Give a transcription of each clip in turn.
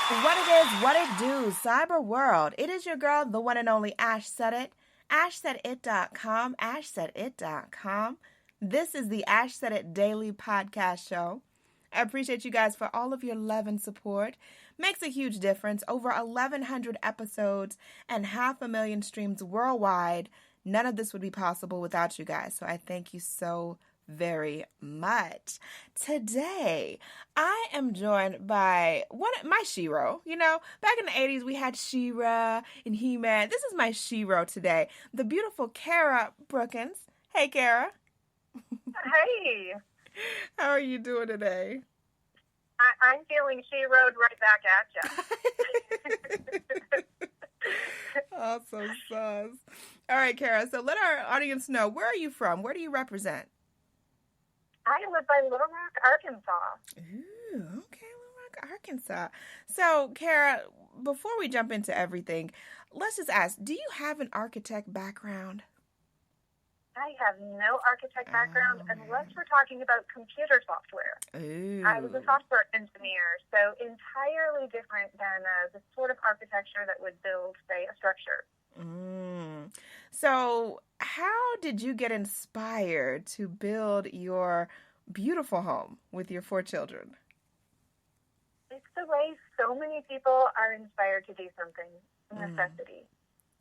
What it is, what it do, cyber world. It is your girl, the one and only Ash Said It. AshSaidIt.com, AshSaidIt.com. This is the Ash Said It Daily Podcast Show. I appreciate you guys for all of your love and support. Makes a huge difference. Over 1,100 episodes and 500,000 streams worldwide. None of this would be possible without you guys. So I thank you so very much. Today, I am joined by my Shiro. You know, back in the 80s, we had She-Ra and He-Man. This is my Shiro today, the beautiful Cara Brookins. Hey, Cara. Hey. How are you doing today? I'm feeling She-Rode right back at you. Awesome sauce. All right, Cara, so let our audience know, where are you from? Where do you represent? I live by Little Rock, Arkansas. Ooh, okay, Little Rock, Arkansas. So, Cara, before we jump into everything, let's just ask, do you have an architect background? I have no architect background unless we're talking about computer software. Ooh. I was a software engineer, so entirely different than the sort of architecture that would build, say, a structure. So how did you get inspired to build your beautiful home with your 4 children? It's the way so many people are inspired to do something, necessity.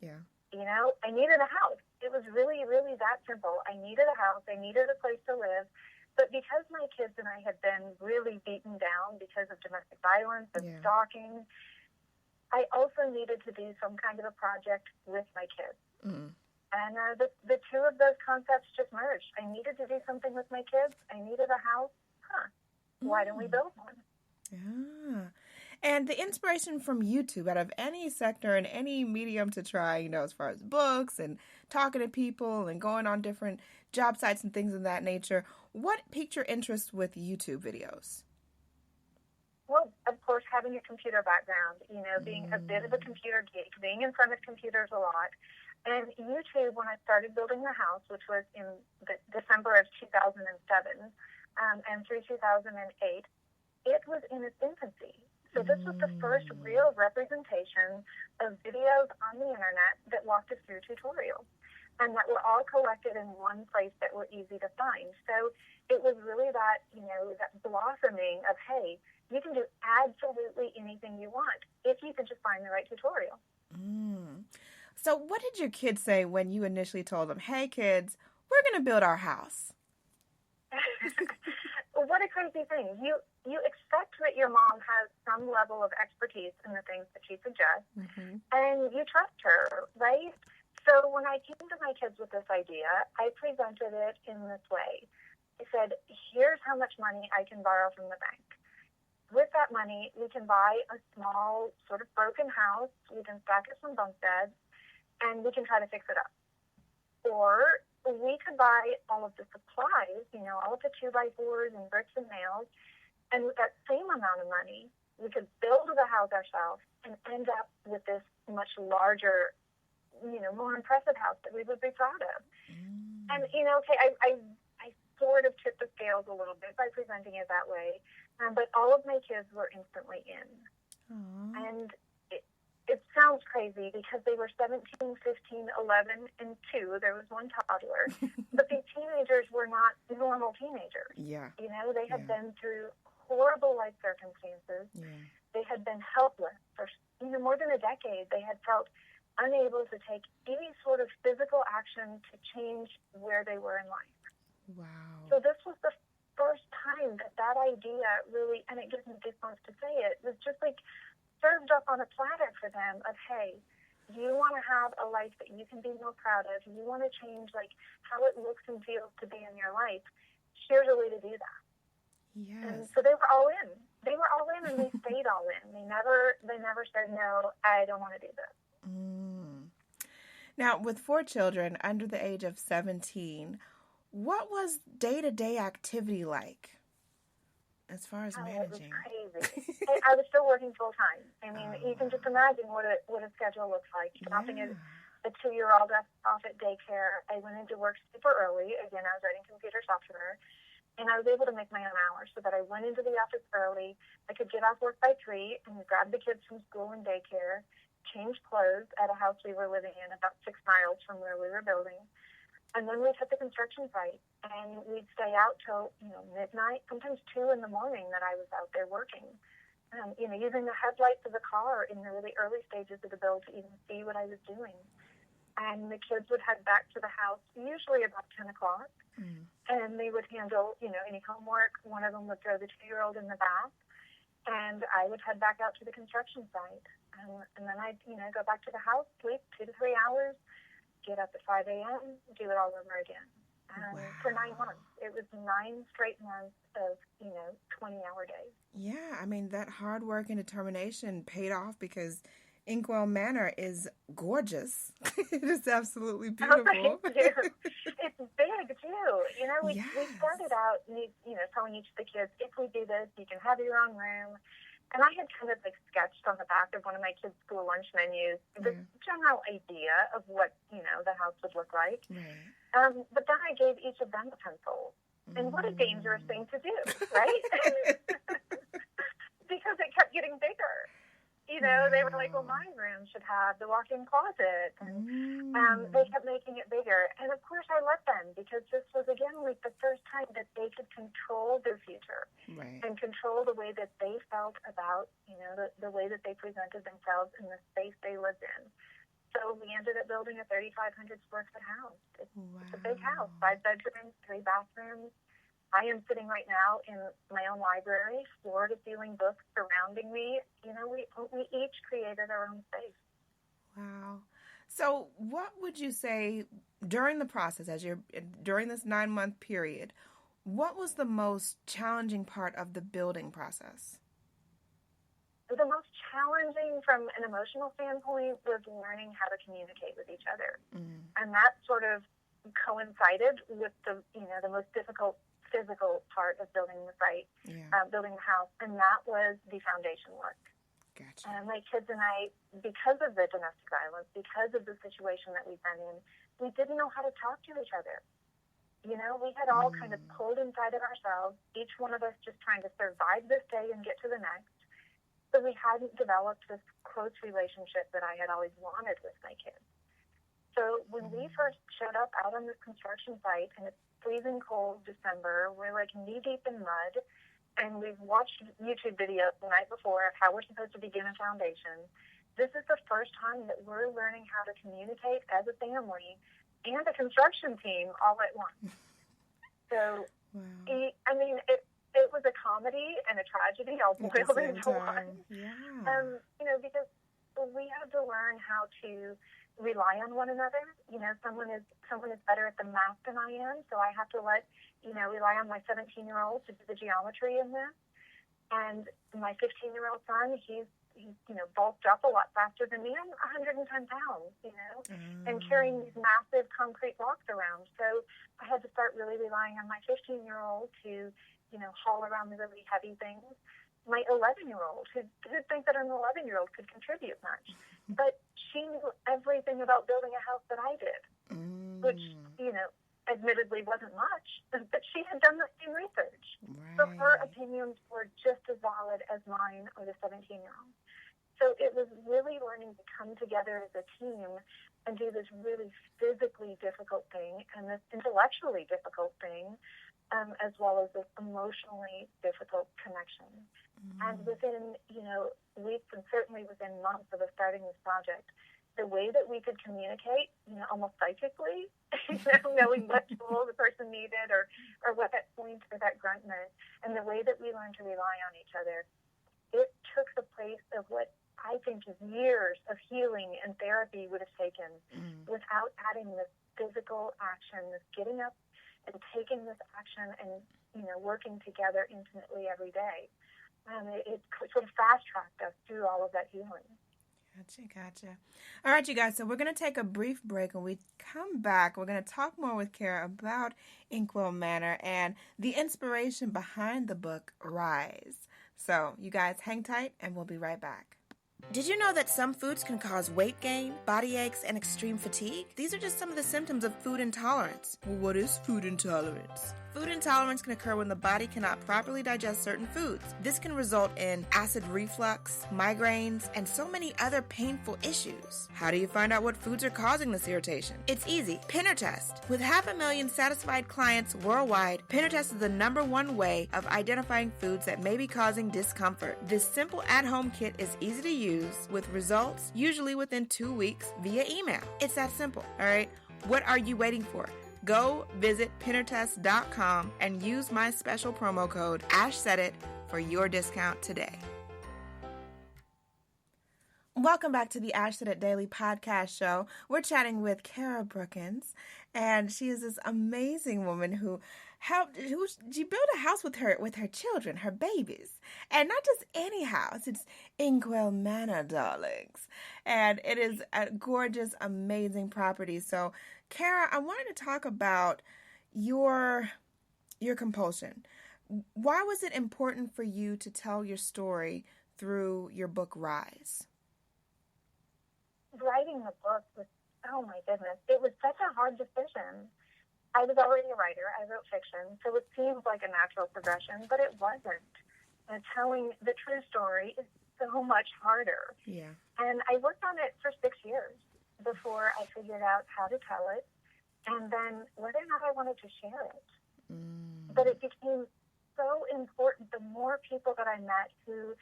Yeah. You know, I needed a house. It was really, really that simple. I needed a house. I needed a place to live. But because my kids and I had been really beaten down because of domestic violence and stalking, I also needed to do some kind of a project with my kids. And the two of those concepts just merged. I needed to do something with my kids. I needed a house. Why don't we build one? Yeah. And the inspiration from YouTube, out of any sector and any medium to try, you know, as far as books and talking to people and going on different job sites and things of that nature, what piqued your interest with YouTube videos? Well, of course, having a computer background, you know, being a bit of a computer geek, being in front of computers a lot. And YouTube, when I started building the house, which was in December of 2007 and through 2008, it was in its infancy. So this was the first real representation of videos on the internet that walked us through tutorials and that were all collected in one place that were easy to find. So it was really that, you know, that blossoming of, hey, you can do absolutely anything you want if you can just find the right tutorial. So what did your kids say when you initially told them, hey, kids, we're going to build our house? What a crazy thing. You expect that your mom has some level of expertise in the things that she suggests, and you trust her, right? So when I came to my kids with this idea, I presented it in this way. I said, here's how much money I can borrow from the bank. With that money, we can buy a small, sort of broken house. We can stack it some bunk beds, and we can try to fix it up. Or we could buy all of the supplies, you know, all of the 2x4s and bricks and nails, and with that same amount of money, we could build the house ourselves and end up with this much larger, you know, more impressive house that we would be proud of. And, you know, okay, I sort of tipped the scales a little bit by presenting it that way, but all of my kids were instantly in. And it sounds crazy because they were 17, 15, 11, and 2. There was one toddler. But the teenagers were not normal teenagers. Yeah. You know, they had been through horrible life circumstances. They had been helpless for, you know, more than a decade. They had felt unable to take any sort of physical action to change where they were in life. Wow. So this was the first time that idea really, and it gives me goosebumps to say it, was just like served up on a platter for them of, hey, you want to have a life that you can be more proud of. You want to change like how it looks and feels to be in your life. Here's a way to do that. Yes. And so they were all in. They were all in, and they stayed all in. They never said, no, I don't want to do this. Now, with 4 children under the age of 17, what was day-to-day activity like as far as managing? It was crazy. I was still working full-time. I mean, you can just imagine what a schedule looks like. Dropping a 2-year-old off at daycare. I went into work super early. Again, I was writing computer software. And I was able to make my own hours so that I went into the office early. I could get off work by 3 and grab the kids from school and daycare, change clothes at a house we were living in about 6 miles from where we were building. And then we'd hit the construction site, and we'd stay out till, midnight, sometimes 2 in the morning that I was out there working. Using the headlights of the car in the really early stages of the build to even see what I was doing. And the kids would head back to the house usually about 10 o'clock. And they would handle, any homework. One of them would throw the 2-year-old in the bath, and I would head back out to the construction site. And then I'd, go back to the house, sleep 2 to 3 hours, get up at 5 a.m., do it all over again. For 9 months. It was 9 straight months of, 20-hour days. Yeah, I mean, that hard work and determination paid off because Inkwell Manor is gorgeous. It is absolutely beautiful. Oh, thank you. It's big, too. We started out, telling each of the kids, if we do this, you can have your own room. And I had kind of sketched on the back of one of my kids' school lunch menus the general idea of what, the house would look like. Right. But then I gave each of them a pencil. And what a dangerous thing to do, right? Because it kept getting bigger. They were like, well, my room should have the walk-in closet. And they kept making it bigger. And, of course, I let them because this was, again, the first time that they could control their future and control the way that they felt about, the way that they presented themselves in the space they lived in. So we ended up building a 3,500 square foot house. It's a big house, 5 bedrooms, 3 bathrooms. I am sitting right now in my own library, floor-to-ceiling books surrounding me. We each created our own space. Wow. So what would you say during the process, during this 9-month period, what was the most challenging part of the building process? The most challenging from an emotional standpoint was learning how to communicate with each other. And that sort of coincided with the most difficult physical part of building the site, building the house, and that was the foundation work. Gotcha. And my kids and I, because of the domestic violence, because of the situation that we've been in, we didn't know how to talk to each other. We had all kind of pulled inside of ourselves, each one of us just trying to survive this day and get to the next. So we hadn't developed this close relationship that I had always wanted with my kids. So when we first showed up out on this construction site, and it's freezing cold December, we're knee-deep in mud, and we've watched YouTube videos the night before of how we're supposed to begin a foundation. This is the first time that we're learning how to communicate as a family and a construction team all at once. So, it was a comedy and a tragedy all boiled into one. Yeah. Because we had to learn how to rely on one another. Someone is better at the math than I am, so I have to rely on my 17-year-old to do the geometry in this. And my 15-year-old son, he's bulked up a lot faster than me. I'm 110 pounds, and carrying these massive concrete blocks around. So I had to start really relying on my 15-year-old to haul around the really heavy things. My 11-year-old, who'd think that an 11-year-old could contribute much. But she knew everything about building a house that I did, which, admittedly wasn't much, but she had done the same research. So her opinions were just as valid as mine or the 17-year-old. So it was really learning to come together as a team and do this really physically difficult thing and this intellectually difficult thing, as well as this emotionally difficult connection. And within, weeks and certainly within months of us starting this project, the way that we could communicate, almost psychically, knowing what tool the person needed or what that point or that grunt meant, and the way that we learned to rely on each other, it took the place of what I think years of healing and therapy would have taken without adding this physical action, this getting up and taking this action and, working together intimately every day. It sort of fast-tracked us through all of that healing. Gotcha. All right, you guys, so we're going to take a brief break. When we come back, we're going to talk more with Cara about Inkwell Manor and the inspiration behind the book, Rise. So you guys hang tight, and we'll be right back. Did you know that some foods can cause weight gain, body aches, and extreme fatigue? These are just some of the symptoms of food intolerance. Well, what is food intolerance? Food intolerance can occur when the body cannot properly digest certain foods. This can result in acid reflux, migraines, and so many other painful issues. How do you find out what foods are causing this irritation? It's easy. Pinner Test. With 500,000 satisfied clients worldwide, Pinner Test is the #1 way of identifying foods that may be causing discomfort. This simple at-home kit is easy to use with results usually within 2 weeks via email. It's that simple, all right? What are you waiting for? Go visit pinnertest.com and use my special promo code AshSaidIt for your discount today. Welcome back to the Ash Said It Daily podcast show. We're chatting with Cara Brookins, and she is this amazing woman who she built a house with her children, her babies, and not just any house. It's Inkwell Manor, darlings, and it is a gorgeous, amazing property. So, Cara, I wanted to talk about your compulsion. Why was it important for you to tell your story through your book Rise? Writing the book was, oh my goodness, it was such a hard decision. I was already a writer. I wrote fiction, so it seems like a natural progression, but it wasn't. And telling the true story is so much harder. Yeah. And I worked on it for 6 years before I figured out how to tell it, and then whether or not I wanted to share it. But it became so important the more people that I met who,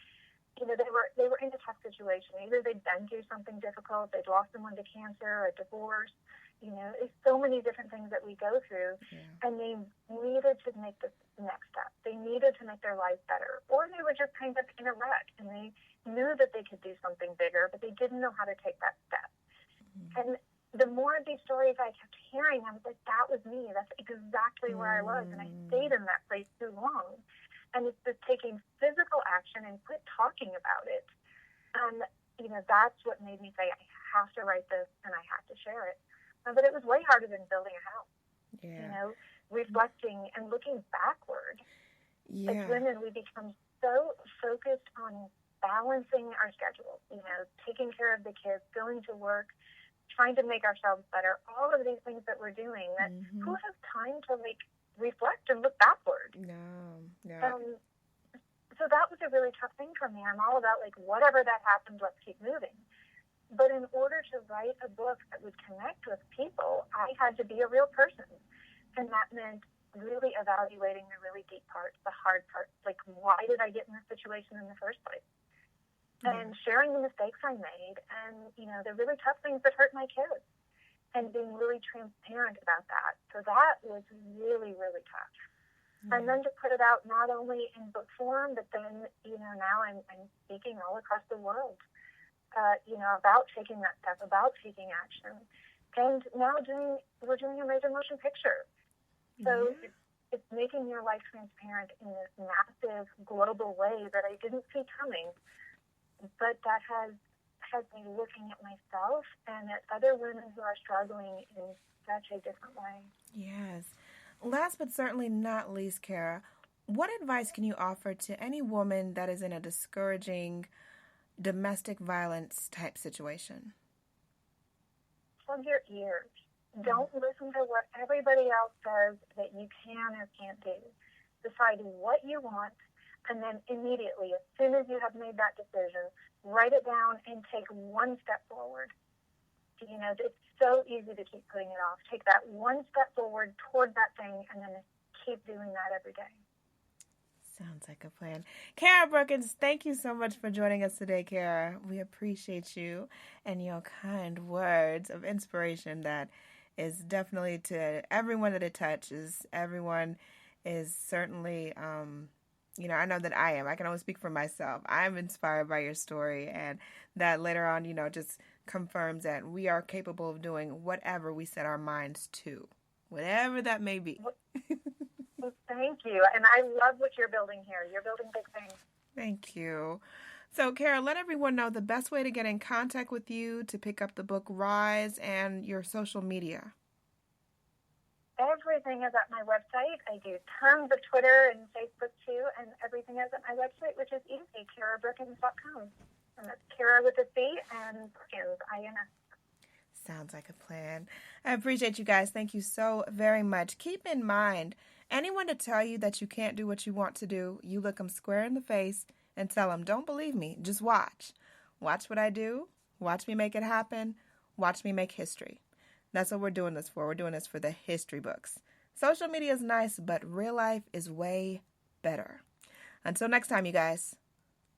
they were in a tough situation. Either they'd been through something difficult, they'd lost someone to cancer, a divorce, there's so many different things that we go through, and they needed to make this next step. They needed to make their life better, or they were just kind of in a rut, and they knew that they could do something bigger, but they didn't know how to take that step. And the more of these stories I kept hearing, I was like, that was me. That's exactly where I was, and I stayed in that place too long. And it's just taking physical action and quit talking about it. And, that's what made me say, I have to write this and I have to share it. But it was way harder than building a house. Yeah. Reflecting and looking backward. Yeah. As women, we become so focused on balancing our schedules, taking care of the kids, going to work, trying to make ourselves better, all of these things that we're doing, that who has time to reflect and look backward? No. So that was a really tough thing for me. I'm all about whatever that happens, let's keep moving. But in order to write a book that would connect with people, I had to be a real person. And that meant really evaluating the really deep parts, the hard parts, why did I get in this situation in the first place? And sharing the mistakes I made and, the really tough things that hurt my kids, and being really transparent about that. So that was really, really tough. And then to put it out not only in book form, but then, now I'm speaking all across the world, about taking that step, about taking action. And now we're doing a major motion picture. So it's making your life transparent in this massive global way that I didn't see coming, but that has me looking at myself and at other women who are struggling in such a different way. Yes. Last but certainly not least, Cara, what advice can you offer to any woman that is in a discouraging domestic violence type situation? Plug your ears. Don't listen to what everybody else says that you can or can't do. Decide what you want, and then immediately, as soon as you have made that decision, write it down and take one step forward. It's so easy to keep putting it off. Take that one step forward toward that thing, and then keep doing that every day. Sounds like a plan. Cara Brookins, thank you so much for joining us today, Cara. We appreciate you and your kind words of inspiration that is definitely to everyone that it touches. Everyone is certainly, I know that I am. I can only speak for myself. I'm inspired by your story, and that later on, just confirms that we are capable of doing whatever we set our minds to, whatever that may be. Well, thank you. And I love what you're building here. You're building big things. Thank you. So, Cara, let everyone know the best way to get in contact with you, to pick up the book Rise, and your social media. Everything is at my website. I do tons of Twitter and Facebook, too, and everything is at my website, which is easy, carabrookins.com. And that's Cara with a C and Brookins, INS. Sounds like a plan. I appreciate you guys. Thank you so very much. Keep in mind, anyone to tell you that you can't do what you want to do, you look them square in the face and tell them, don't believe me, just watch. Watch what I do. Watch me make it happen. Watch me make history. That's what we're doing this for. We're doing this for the history books. Social media is nice, but real life is way better. Until next time, you guys.